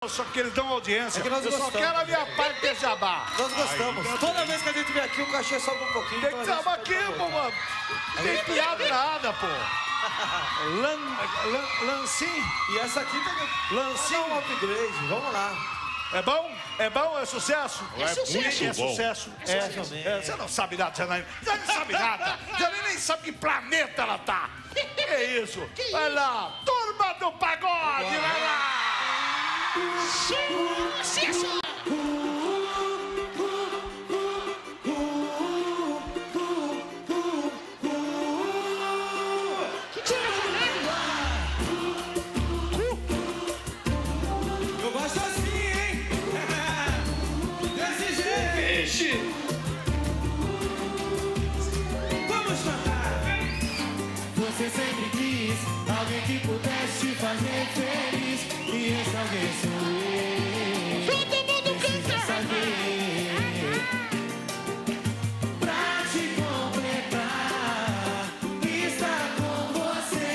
Só que eles dão audiência. É que nós eu gostamos. só quero a minha parte de jabá. Nós gostamos. Toda vez que a gente vem aqui, o cachê sobe um pouquinho. Tem que então a jabá gente aqui, pô, mano. Não tem piada nada, pô. Lancim. E essa aqui também. Lancim. Um upgrade. Vamos lá. É bom? É bom? É sucesso? É sucesso. É sucesso. Você não sabe nada, você não sabe nada. Você nem sabe que planeta ela tá. É isso. Vai lá. Turma do Pagode, vai lá. Sucesso! Eu gosto assim, hein? Desse jeito. Vixe. Vamos cantar. Você sempre quis alguém que pudesse te fazer feliz. E esse alguém sou eu. Todo mundo Precisa canta! saber. Pra te completar, estar com você.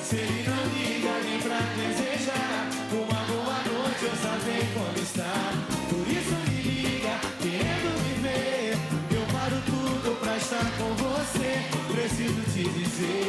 Se ele não liga nem pra desejar uma boa noite ou saber como está. Por isso me liga, querendo me ver. Eu paro tudo pra estar com você. Preciso te dizer.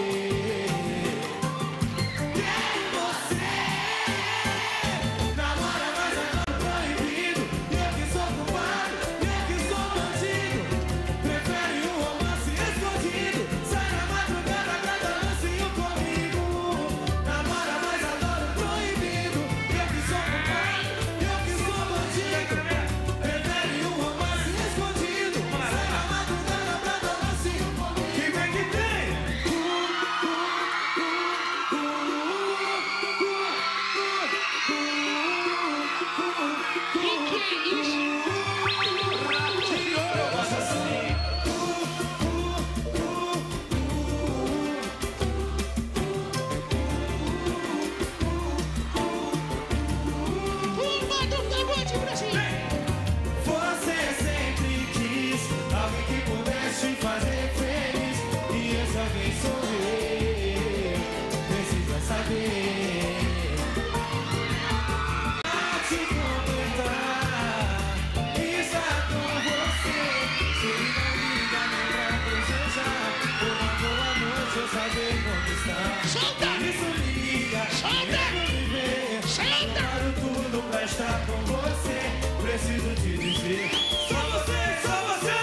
Estar com você, preciso te dizer. Só você, só você!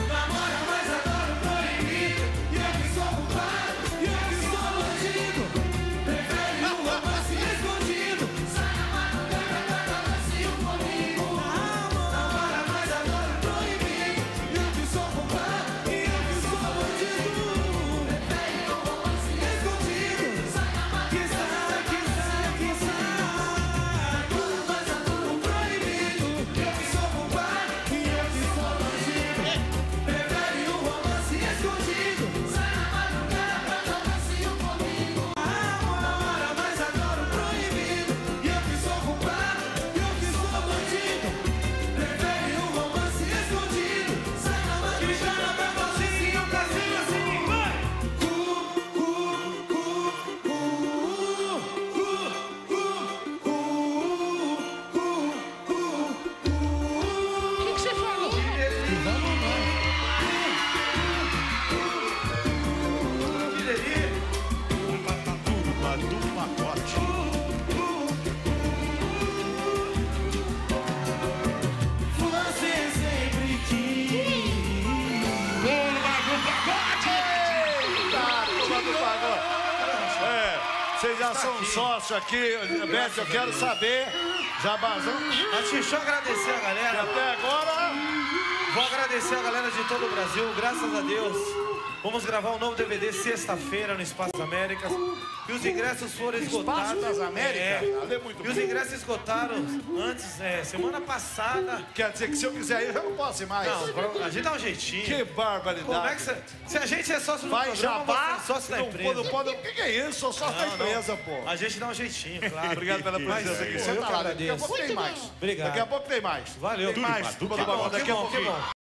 Namora, mas adoro proibido. E eu que sou culpado, e eu que sou bandido. Prefere um romance escondido. Sai na madrugada pra dar lacinho comigo. Namora, mas adoro proibido. E eu que sou culpado, e eu que sou bandido. Prefere um romance escondido. Sai na madrugada. Vocês já são sócios aqui, Beto, eu quero saber, Jabazão. Deixa eu agradecer a galera. Até agora... Vou agradecer a galera de todo o Brasil, graças a Deus. Vamos gravar um novo DVD sexta-feira no Espaço das Américas. E os ingressos foram esgotados. Espaço das Américas? Ali é muito E os ingressos esgotaram antes, semana passada. Quer dizer que se eu quiser ir, eu não posso ir mais. Não, a gente dá um jeitinho. Que barbaridade. Como é que você... Se a gente é sócio do vai programa, Jabá, você é sócio da empresa. Não pode... O que é isso? Sou sócio da empresa, pô. A gente dá um jeitinho, claro. Obrigado pela presença aqui. Eu Senta que lá, daqui a agradeço. pouco tem mais. Obrigado. Daqui a pouco tem mais. Valeu. Tem mais. Turma do Pagode, daqui a pouquinho.